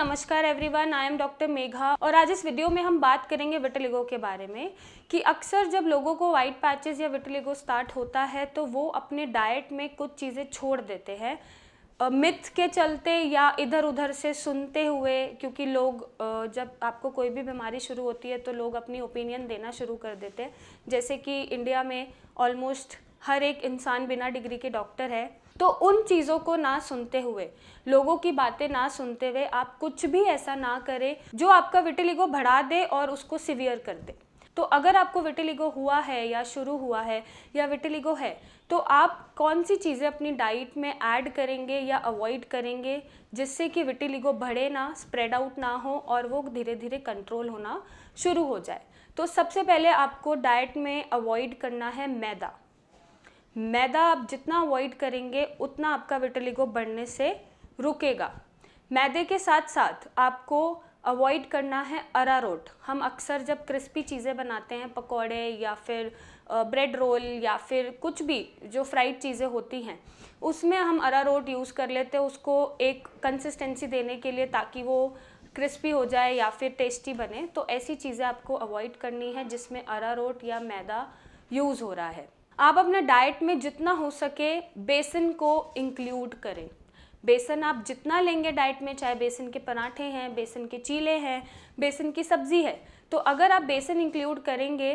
नमस्कार everyone, I am doctor Megha और आज इस वीडियो में हम बात करेंगे विटिलिगो के बारे में कि अक्सर जब लोगों को वाइट पैचेस या विटिलिगो स्टार्ट होता है तो वो अपने डाइट में कुछ चीज़ें छोड़ देते हैं मिथ के चलते या इधर उधर से सुनते हुए, क्योंकि लोग जब आपको कोई भी बीमारी शुरू होती है तो लोग अपनी ओपिनियन देना शुरू कर देते हैं। जैसे कि इंडिया में ऑलमोस्ट हर एक इंसान बिना डिग्री के डॉक्टर है, तो उन चीज़ों को ना सुनते हुए, लोगों की बातें ना सुनते हुए आप कुछ भी ऐसा ना करें जो आपका विटिलिगो बढ़ा दे और उसको सीवियर कर दे। तो अगर आपको विटिलिगो हुआ है या शुरू हुआ है या विटिलिगो है तो आप कौन सी चीज़ें अपनी डाइट में ऐड करेंगे या अवॉइड करेंगे जिससे कि विटिलिगो बढ़े ना, स्प्रेड आउट ना हो और वो धीरे धीरे कंट्रोल होना शुरू हो जाए। तो सबसे पहले आपको डाइट में अवॉइड करना है मैदा आप जितना अवॉइड करेंगे उतना आपका विटिलिगो बढ़ने से रुकेगा। मैदे के साथ साथ आपको अवॉइड करना है अरारोट। हम अक्सर जब क्रिस्पी चीज़ें बनाते हैं, पकौड़े या फिर ब्रेड रोल या फिर कुछ भी जो फ्राइड चीज़ें होती हैं, उसमें हम अरारोट यूज़ कर लेते हैं उसको एक कंसिस्टेंसी देने के लिए, ताकि वो क्रिस्पी हो जाए या फिर टेस्टी बने। तो ऐसी चीज़ें आपको अवॉइड करनी है जिसमें अरारोट या मैदा यूज़ हो रहा है। आप अपने डाइट में जितना हो सके बेसन को इंक्लूड करें। बेसन आप जितना लेंगे डाइट में, चाहे बेसन के पराठे हैं, बेसन के चीले हैं, बेसन की सब्जी है, तो अगर आप बेसन इंक्लूड करेंगे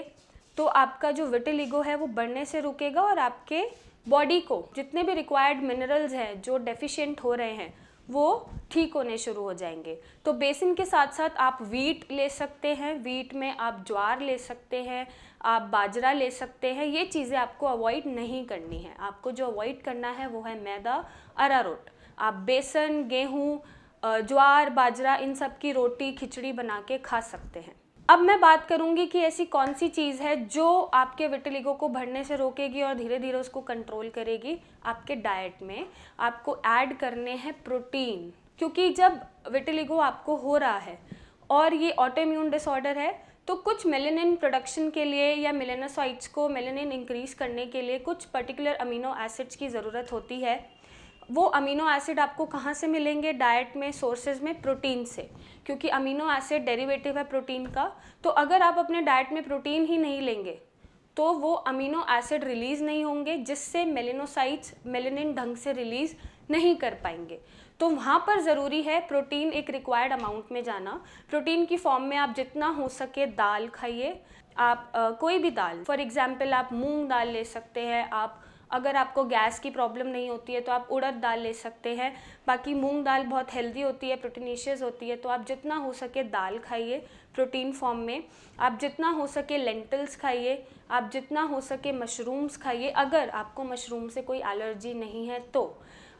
तो आपका जो विटिलिगो है वो बढ़ने से रुकेगा और आपके बॉडी को जितने भी रिक्वायर्ड मिनरल्स हैं जो डेफिशिएंट हो रहे हैं वो ठीक होने शुरू हो जाएंगे। तो बेसन के साथ साथ आप वीट ले सकते हैं, वीट में आप ज्वार ले सकते हैं, आप बाजरा ले सकते हैं। ये चीज़ें आपको अवॉइड नहीं करनी है। आपको जो अवॉइड करना है वो है मैदा, अरारोट। आप बेसन, गेहूँ, ज्वार, बाजरा इन सब की रोटी, खिचड़ी बना के खा सकते हैं। अब मैं बात करूंगी कि ऐसी कौन सी चीज़ है जो आपके विटिलिगो को बढ़ने से रोकेगी और धीरे धीरे उसको कंट्रोल करेगी। आपके डाइट में आपको ऐड करने हैं प्रोटीन, क्योंकि जब विटिलिगो आपको हो रहा है और ये ऑटोइम्यून डिसऑर्डर है तो कुछ मेलेनिन प्रोडक्शन के लिए या मेलेनोसाइट्स को मेलेनिन इंक्रीज करने के लिए कुछ पर्टिकुलर अमीनो एसिड्स की ज़रूरत होती है। वो अमीनो एसिड आपको कहाँ से मिलेंगे? डाइट में सोर्सेज में प्रोटीन से, क्योंकि अमीनो एसिड डेरिवेटिव है प्रोटीन का। तो अगर आप अपने डाइट में प्रोटीन ही नहीं लेंगे तो वो अमीनो एसिड रिलीज़ नहीं होंगे, जिससे मेलेनोसाइट्स मेलेनिन ढंग से रिलीज़ नहीं कर पाएंगे। तो वहाँ पर ज़रूरी है प्रोटीन एक रिक्वायर्ड अमाउंट में जाना। प्रोटीन की फॉर्म में आप जितना हो सके दाल खाइए। आप कोई भी दाल, फॉर एग्जांपल आप मूंग दाल ले सकते हैं। आप अगर आपको गैस की प्रॉब्लम नहीं होती है तो आप उड़द दाल ले सकते हैं। बाकी मूंग दाल बहुत हेल्दी होती है, प्रोटीनिशियस होती है। तो आप जितना हो सके दाल खाइए प्रोटीन फॉर्म में। आप जितना हो सके लेंटिल्स खाइए, आप जितना हो सके मशरूम्स खाइए। अगर आपको मशरूम से कोई एलर्जी नहीं है तो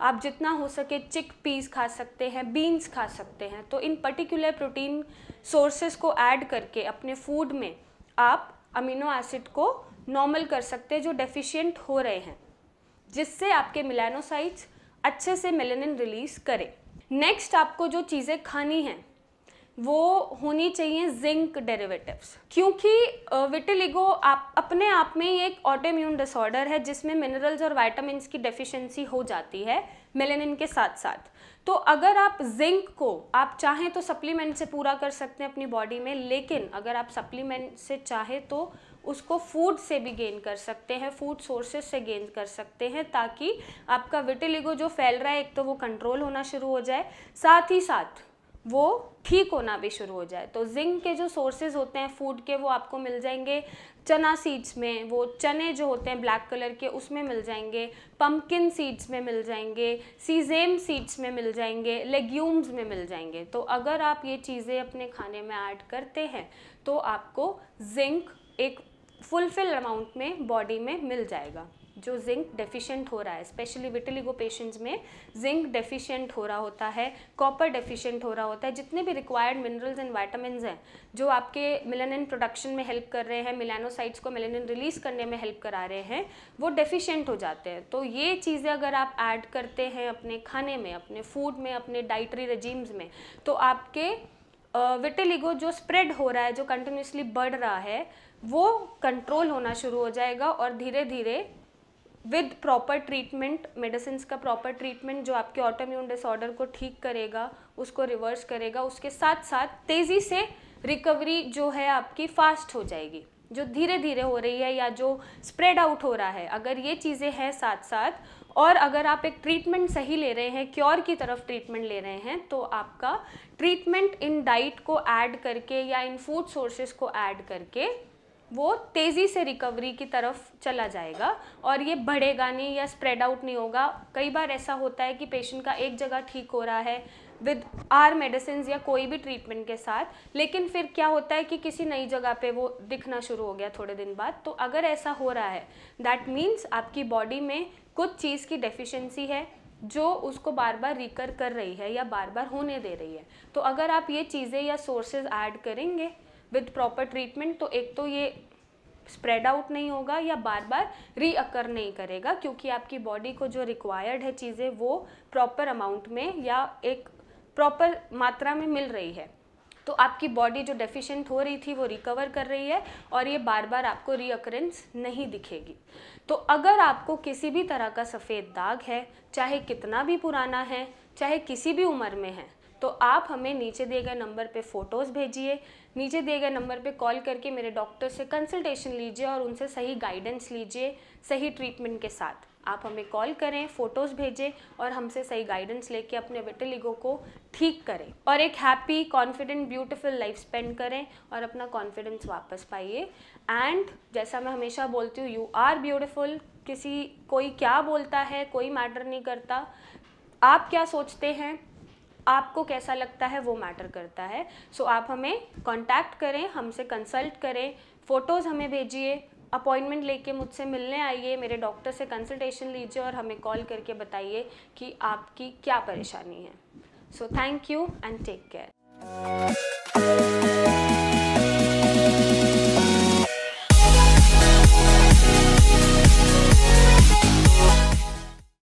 आप जितना हो सके चिक पीस खा सकते हैं, बीन्स खा सकते हैं। तो इन पर्टिकुलर प्रोटीन सोर्सेज को ऐड करके अपने फूड में आप अमीनो एसिड को नॉर्मल कर सकते हैं जो डेफिशिएंट हो रहे हैं, जिससे आपके मेलानोसाइट्स अच्छे से मेलेनिन रिलीज करें। नेक्स्ट आपको जो चीज़ें खानी हैं वो होनी चाहिए जिंक डेरिवेटिव्स, क्योंकि विटिलिगो आप अपने आप में ही एक ऑटोइम्यून डिसऑर्डर है जिसमें मिनरल्स और विटामिन्स की डेफिशिएंसी हो जाती है मेलेनिन के साथ साथ। तो अगर आप जिंक को आप चाहें तो सप्लीमेंट से पूरा कर सकते हैं अपनी बॉडी में, लेकिन अगर आप सप्लीमेंट से चाहें तो उसको फूड से भी गेन कर सकते हैं, फूड सोर्सेज से गेन कर सकते हैं, ताकि आपका विटिलिगो जो फैल रहा है एक तो वो कंट्रोल होना शुरू हो जाए, साथ ही साथ वो ठीक होना भी शुरू हो जाए। तो जिंक के जो सोर्सेज होते हैं फूड के वो आपको मिल जाएंगे चना सीड्स में, वो चने जो होते हैं ब्लैक कलर के उसमें मिल जाएंगे, पम्पकिन सीड्स में मिल जाएंगे, सीजेम सीड्स में मिल जाएंगे, लेग्यूम्स में मिल जाएंगे। तो अगर आप ये चीज़ें अपने खाने में ऐड करते हैं तो आपको जिंक एक फुलफिल अमाउंट में बॉडी में मिल जाएगा। जो जिंक डेफिशिएंट हो रहा है, स्पेशली विटिलिगो पेशेंट्स में जिंक डेफिशिएंट हो रहा होता है, कॉपर डेफिशिएंट हो रहा होता है, जितने भी रिक्वायर्ड मिनरल्स एंड विटामिन्स हैं जो आपके मेलानिन प्रोडक्शन में हेल्प कर रहे हैं, मेलानोसाइट्स को मेलानिन रिलीज करने में हेल्प करा रहे हैं, वो डेफिशिएंट हो जाते हैं। तो ये चीज़ें अगर आप ऐड करते हैं अपने खाने में, अपने फूड में, अपने डाइटरी रेजिम्स में, तो आपके विटिलिगो जो स्प्रेड हो रहा है, जो कंटिन्यूसली बढ़ रहा है, वो कंट्रोल होना शुरू हो जाएगा और धीरे धीरे विद प्रॉपर ट्रीटमेंट, मेडिसिन का प्रॉपर ट्रीटमेंट जो आपके ऑटोइम्यून डिसऑर्डर को ठीक करेगा, उसको रिवर्स करेगा, उसके साथ साथ तेज़ी से रिकवरी जो है आपकी फास्ट हो जाएगी, जो धीरे धीरे हो रही है या जो स्प्रेड आउट हो रहा है। अगर ये चीज़ें हैं साथ साथ, और अगर आप एक ट्रीटमेंट सही ले रहे हैं, क्योर की तरफ ट्रीटमेंट ले रहे हैं, तो आपका ट्रीटमेंट इन डाइट को ऐड करके या इन फूड सोर्सेज को ऐड करके वो तेज़ी से रिकवरी की तरफ चला जाएगा और ये बढ़ेगा नहीं या स्प्रेड आउट नहीं होगा। कई बार ऐसा होता है कि पेशेंट का एक जगह ठीक हो रहा है विद आर मेडिसिन या कोई भी ट्रीटमेंट के साथ, लेकिन फिर क्या होता है कि किसी नई जगह पे वो दिखना शुरू हो गया थोड़े दिन बाद। तो अगर ऐसा हो रहा है, दैट मीन्स आपकी बॉडी में कुछ चीज़ की डेफिशिएंसी है जो उसको बार बार रिकर कर रही है या बार बार होने दे रही है। तो अगर आप ये चीज़ें या सोर्सेज ऐड करेंगे विद प्रॉपर ट्रीटमेंट, तो एक तो ये स्प्रेड आउट नहीं होगा या बार बार रीअकर नहीं करेगा, क्योंकि आपकी बॉडी को जो रिक्वायर्ड है चीज़ें वो प्रॉपर अमाउंट में या एक प्रॉपर मात्रा में मिल रही है। तो आपकी बॉडी जो डेफिशिएंट हो रही थी वो रिकवर कर रही है और ये बार बार आपको रीअकरेंस नहीं दिखेगी। तो अगर आपको किसी भी तरह का सफ़ेद दाग है, चाहे कितना भी पुराना है, चाहे किसी भी उम्र में है, तो आप हमें नीचे दिए गए नंबर पे फ़ोटोज़ भेजिए, नीचे दिए गए नंबर पे कॉल करके मेरे डॉक्टर से कंसल्टेशन लीजिए और उनसे सही गाइडेंस लीजिए सही ट्रीटमेंट के साथ। आप हमें कॉल करें, फ़ोटोज़ भेजें और हमसे सही गाइडेंस लेके अपने विटिलिगो को ठीक करें और एक happy, confident, beautiful life spend करें और अपना कॉन्फिडेंस वापस पाइए। एंड जैसा मैं हमेशा बोलती हूँ, यू आर ब्यूटीफुल। कोई क्या बोलता है कोई मैटर नहीं करता, आप क्या सोचते हैं, आपको कैसा लगता है, वो मैटर करता है। सो आप हमें कांटेक्ट करें, हमसे कंसल्ट करें, फ़ोटोज़ हमें भेजिए, अपॉइंटमेंट लेके मुझसे मिलने आइए, मेरे डॉक्टर से कंसल्टेशन लीजिए और हमें कॉल करके बताइए कि आपकी क्या परेशानी है। So thank you and take care.